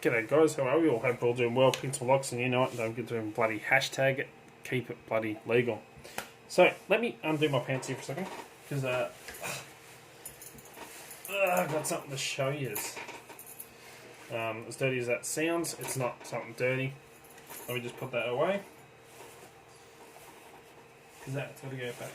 G'day guys, how are we all? Hope we're all doing well. Pencil locks, and you know what? Don't forget to bloody hashtag keep it bloody legal. So let me undo my pants here for a second, because I've got something to show you. As dirty as that sounds, it's not something dirty. Let me just put that away, because that's got to go back.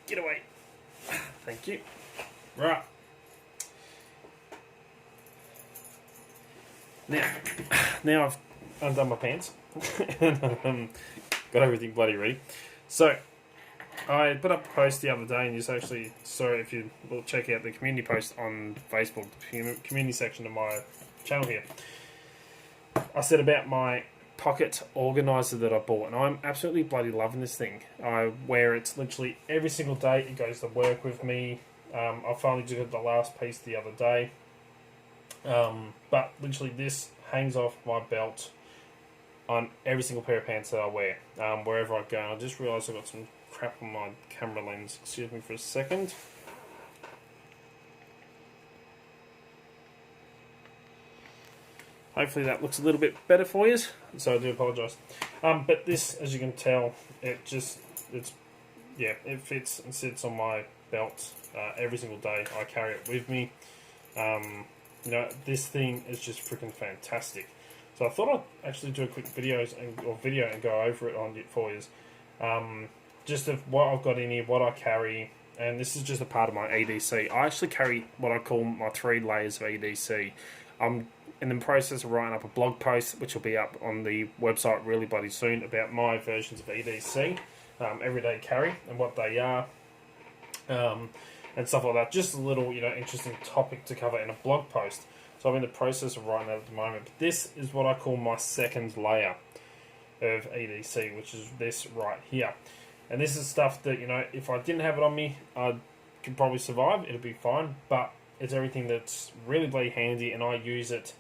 Get away. Thank you. Right. Now I've undone my pants and got everything bloody ready. So I put up a post the other day, and you actually saw, if you will check out the community post on Facebook, the community section of my channel here. I said about my pocket organiser that I bought, and I'm absolutely bloody loving this thing. I wear it literally every single day. It goes to work with me. I finally just got the last piece the other day, but literally this hangs off my belt on every single pair of pants that I wear, wherever I go. And I just realised I've got some crap on my camera lens. Excuse me for a second. Hopefully that looks a little bit better for you, so I do apologise. But this, as you can tell, it fits and sits on my belt every single day. I carry it with me. You know, this thing is just freaking fantastic. So I thought I'd actually do a quick video and go over it on it for you. Just of what I've got in here, what I carry, and this is just a part of my EDC. I actually carry what I call my 3 layers of EDC. I'm in the process of writing up a blog post, which will be up on the website really bloody soon, about my versions of EDC, everyday carry, and what they are, and stuff like that. Just a little, interesting topic to cover in a blog post. So I'm in the process of writing that at the moment. But this is what I call my second layer of EDC, which is this right here. And this is stuff that, if I didn't have it on me, I could probably survive. It'd be fine. But it's everything that's really bloody handy, and I use it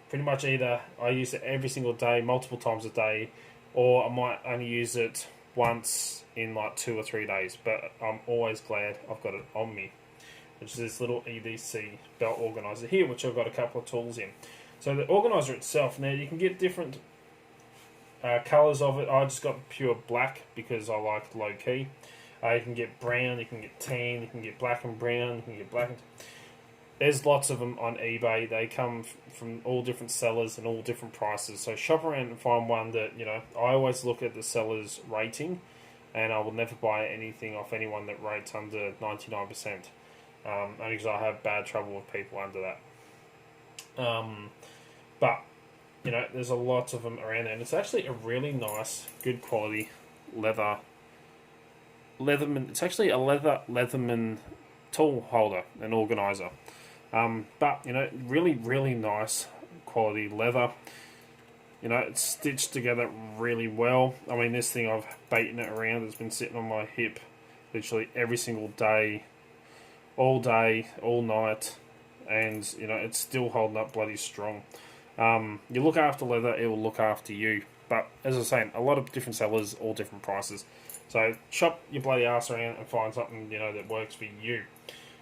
pretty much I use it every single day, multiple times a day, or I might only use it once in like 2 or 3 days, but I'm always glad I've got it on me, which is this little EDC belt organiser here, which I've got a couple of tools in. So the organiser itself, now you can get different colours of it. I just got pure black because I like low key. You can get brown, you can get tan, you can get black and brown, you can get black and... There's lots of them on eBay. They come from all different sellers and all different prices. So shop around and find one that, I always look at the seller's rating, and I will never buy anything off anyone that rates under 99%. Only because I have bad trouble with people under that. But, there's a lot of them around there. And it's actually a really nice, good quality Leatherman. It's actually a Leatherman tool holder and organiser. But, really, really nice quality leather. It's stitched together really well. I mean, this thing, I've baited it around. It's been sitting on my hip literally every single day, all night. And, it's still holding up bloody strong. You look after leather, it will look after you. But, as I was saying, a lot of different sellers, all different prices. So, shop your bloody ass around and find something, that works for you.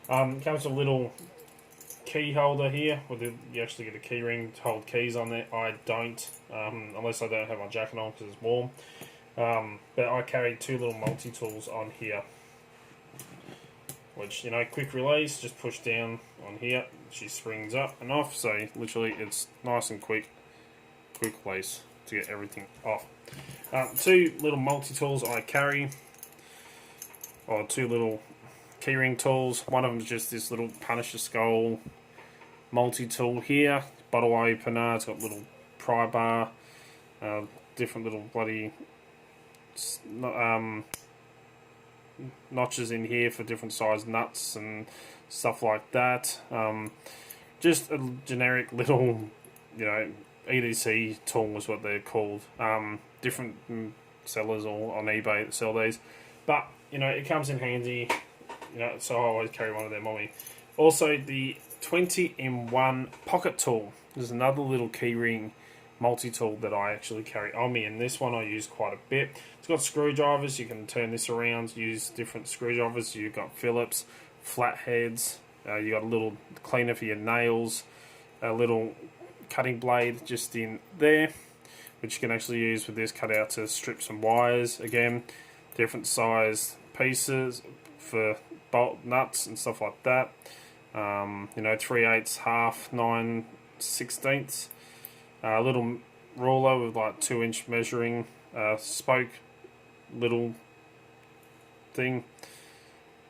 Comes with a little key holder here, you actually get a key ring to hold keys on there. I don't, unless I don't have my jacket on because it's warm. But I carry 2 little multi-tools on here, which, quick release, just push down on here, she springs up and off, so literally it's nice and quick release to get everything off. 2 little multi-tools I carry, or 2 little keyring tools. One of them is just this little Punisher skull multi-tool here, bottle opener. It's got a little pry bar, different little bloody notches in here for different size nuts and stuff like that. Just a generic little, EDC tool is what they're called. Different sellers all on eBay that sell these, but it comes in handy. So I always carry one of them on me. Also, the 20-in-1 pocket tool. There's another little keyring multi-tool that I actually carry on me, and this one I use quite a bit. It's got screwdrivers, you can turn this around, use different screwdrivers. You've got Phillips, flatheads, you got a little cleaner for your nails, a little cutting blade just in there, which you can actually use with this cutout to strip some wires. Again, different size pieces for bolt nuts and stuff like that. 3/8, half, 9/16. A little ruler with like 2-inch measuring spoke, little thing.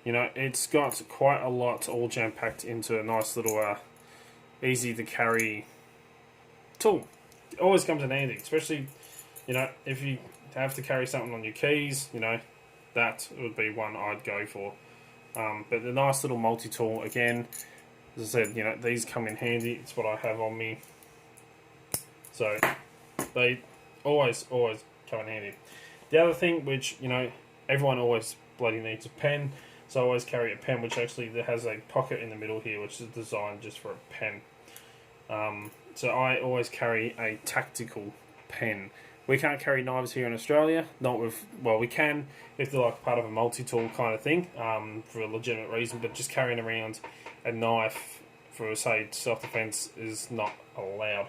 It's got quite a lot all jam packed into a nice little easy to carry tool. It always comes in handy, especially if you have to carry something on your keys. That would be one I'd go for. But the nice little multi-tool, again, as I said, these come in handy. It's what I have on me. So they always come in handy. The other thing, which everyone always bloody needs a pen, so I always carry a pen which actually has a pocket in the middle here, which is designed just for a pen. So I always carry a tactical pen. We can't carry knives here in Australia. Not with, well, we can if they're like part of a multi-tool kind of thing, for a legitimate reason. But just carrying around a knife for, say, self-defense is not allowed.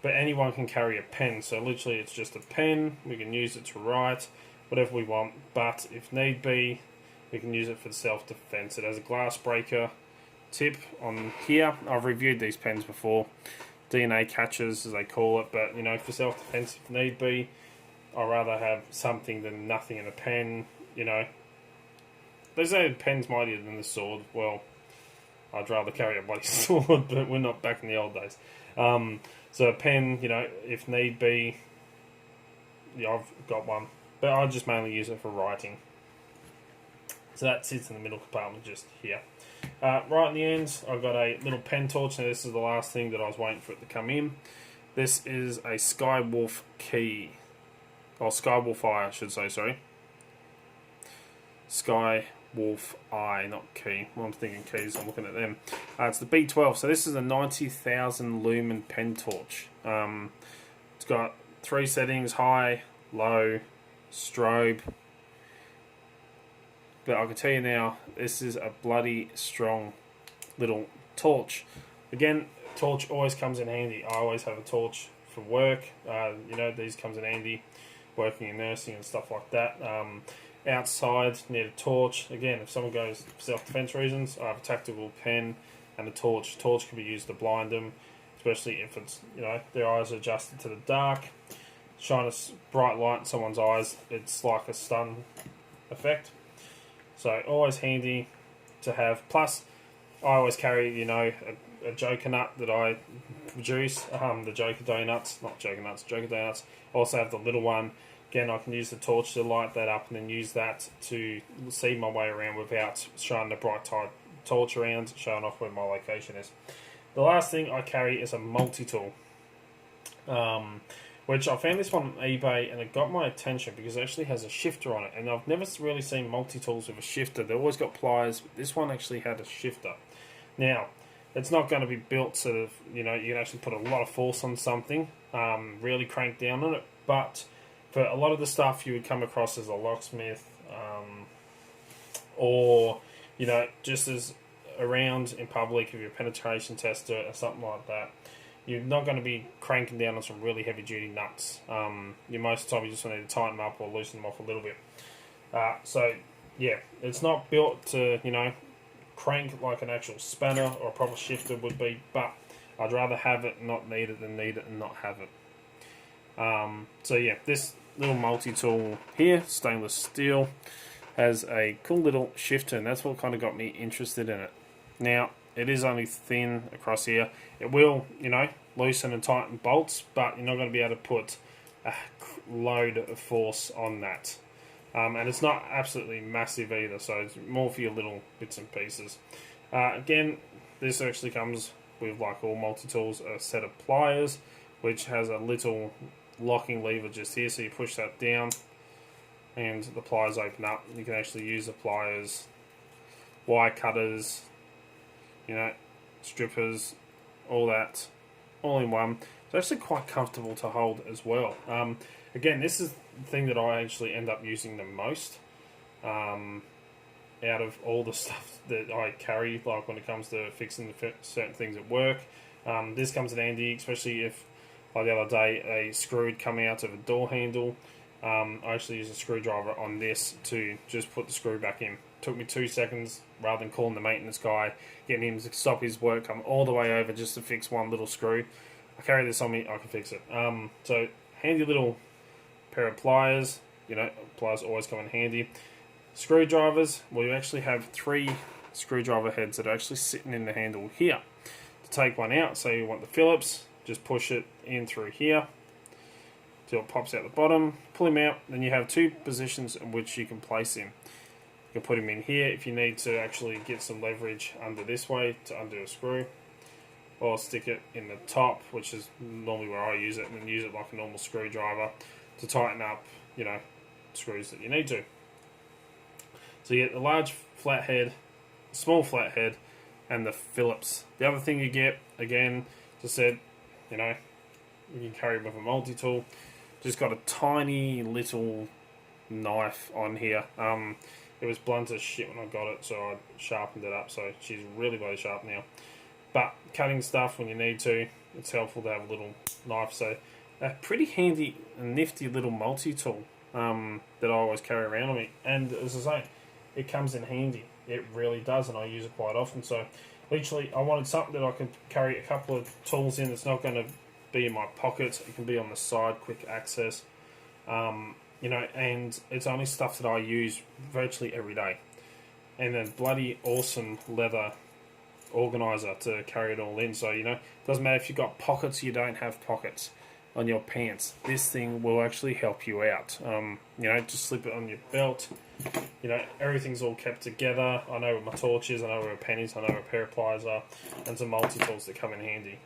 But anyone can carry a pen. So literally, it's just a pen. We can use it to write whatever we want. But if need be, we can use it for self-defense. It has a glass breaker tip on here. I've reviewed these pens before. DNA catchers, as they call it, but for self-defense, if need be, I'd rather have something than nothing in a pen. They say the pen's mightier than the sword. Well, I'd rather carry a bloody sword, but we're not back in the old days. So a pen, if need be, I've got one, but I just mainly use it for writing. So that sits in the middle compartment just here. Right in the end, I've got a little pen torch. Now this is the last thing that I was waiting for it to come in. This is a Skywolf key. Or Skywolf eye, I should say, sorry. Skywolf eye, not key. Well, I'm thinking keys, I'm looking at them. It's the B12, so this is a 90,000 Lumen Pen Torch. It's got 3 settings, high, low, strobe. But I can tell you now, this is a bloody strong little torch. Again, torch always comes in handy. I always have a torch for work. These comes in handy, working in nursing and stuff like that. Outside, need a torch. Again, if someone goes for self-defense reasons, I have a tactical pen and a torch. Torch can be used to blind them, especially if it's, their eyes are adjusted to the dark. Shine a bright light in someone's eyes, it's like a stun effect. So always handy to have. Plus, I always carry, a Joker nut that I produce. The Joker donuts, not Joker nuts, Joker donuts. Also have the little one. Again, I can use the torch to light that up and then use that to see my way around without shining a bright torch around, showing off where my location is. The last thing I carry is a multi-tool. Which I found this one on eBay and it got my attention because it actually has a shifter on it. And I've never really seen multi-tools with a shifter. They've always got pliers, but this one actually had a shifter. Now, it's not going to be built so that, you can actually put a lot of force on something, really crank down on it. But for a lot of the stuff you would come across as a locksmith, or, just as around in public, if you're a penetration tester or something like that, you're not going to be cranking down on some really heavy-duty nuts. Most of the time you just need to tighten them up or loosen them off a little bit. So, yeah, it's not built to, crank like an actual spanner or a proper shifter would be, but I'd rather have it and not need it than need it and not have it. So, yeah, this little multi-tool here, stainless steel, has a cool little shifter, and that's what kind of got me interested in it. Now, it is only thin across here. It will, loosen and tighten bolts, but you're not going to be able to put a load of force on that. And it's not absolutely massive either, so it's more for your little bits and pieces. Again, this actually comes with, like all multi-tools, a set of pliers, which has a little locking lever just here, so you push that down and the pliers open up. You can actually use the pliers, wire cutters, strippers, all that, all in one. It's actually quite comfortable to hold as well. Again, this is the thing that I actually end up using the most out of all the stuff that I carry, like when it comes to fixing certain things at work. This comes in handy, especially if, like the other day, a screw had come out of a door handle. I actually used a screwdriver on this to just put the screw back in. Took me 2 seconds, rather than calling the maintenance guy, getting him to stop his work, come all the way over just to fix one little screw. I carry this on me, I can fix it. So handy little pair of pliers. You know, pliers always come in handy. Screwdrivers, well, you actually have 3 screwdriver heads that are actually sitting in the handle here. To take one out, so you want the Phillips, just push it in through here till it pops out the bottom, pull him out, then you have 2 positions in which you can place him. You can put him in here if you need to actually get some leverage under this way to undo a screw, or stick it in the top, which is normally where I use it, and then use it like a normal screwdriver to tighten up, you know, screws that you need to. So you get the large flathead, small flathead, and the Phillips. The other thing you get, again, just said, you know, you can carry it with a multi-tool. Just got a tiny little knife on here. It was blunt as shit when I got it, so I sharpened it up, so she's really, really sharp now. But cutting stuff when you need to, it's helpful to have a little knife. So a pretty handy and nifty little multi-tool that I always carry around on me. And as I say, it comes in handy. It really does, and I use it quite often. So literally, I wanted something that I can carry a couple of tools in that's not going to be in my pocket. It can be on the side, quick access. You know, and it's only stuff that I use virtually every day. And then bloody awesome leather organiser to carry it all in. So, you know, it doesn't matter if you've got pockets, you don't have pockets on your pants. This thing will actually help you out. You know, just slip it on your belt. You know, everything's all kept together. I know where my torch is, I know where a pen is, I know where a pair of pliers are, and some multi-tools that come in handy.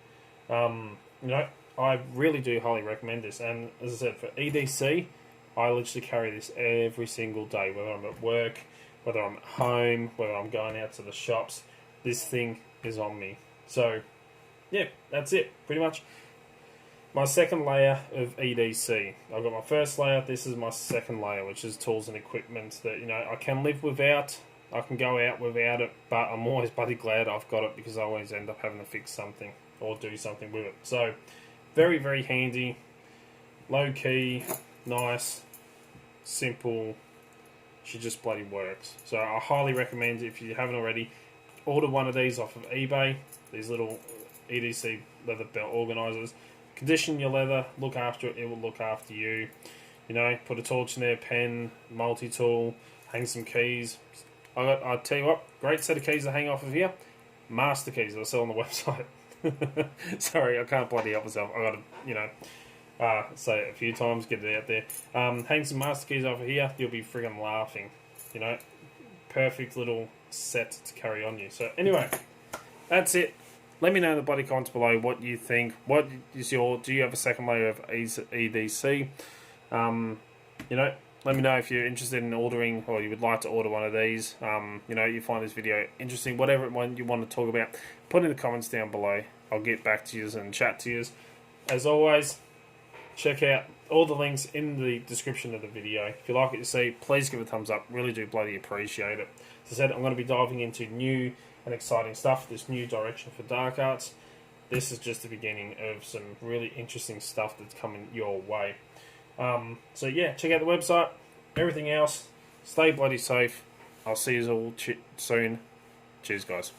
You know, I really do highly recommend this. And as I said, for EDC, I literally carry this every single day, whether I'm at work, whether I'm at home, whether I'm going out to the shops. This thing is on me. So, yeah, that's it, pretty much. My second layer of EDC. I've got my first layer, this is my second layer, which is tools and equipment that, you know, I can live without. I can go out without it, but I'm always bloody glad I've got it, because I always end up having to fix something or do something with it. So, very, very handy, low key, nice, simple. She just bloody works. So I highly recommend it if you haven't already. Order one of these off of eBay. These little EDC leather belt organisers. Condition your leather, look after it, it will look after you. You know, put a torch in there, pen, multi-tool, hang some keys. I'll tell you what, great set of keys to hang off of here. Master keys that I sell on the website. Sorry, I can't bloody help myself. I got to, you know, say it a few times, get it out there. Hang some master keys over here, you'll be friggin' laughing. You know, perfect little set to carry on you. So anyway, that's it. Let me know in the body comments below what you think. What is your? Do you have a second layer of EDC? You know, let me know if you're interested in ordering, or you would like to order one of these. You know, you find this video interesting, whatever one you want to talk about, put in the comments down below. I'll get back to you and chat to you. As always, check out all the links in the description of the video. If you like what you see, please give it a thumbs up. Really do bloody appreciate it. As I said, I'm going to be diving into new and exciting stuff, this new direction for dark arts. This is just the beginning of some really interesting stuff that's coming your way. So yeah, check out the website. Everything else, stay bloody safe. I'll see you all soon. Cheers, guys.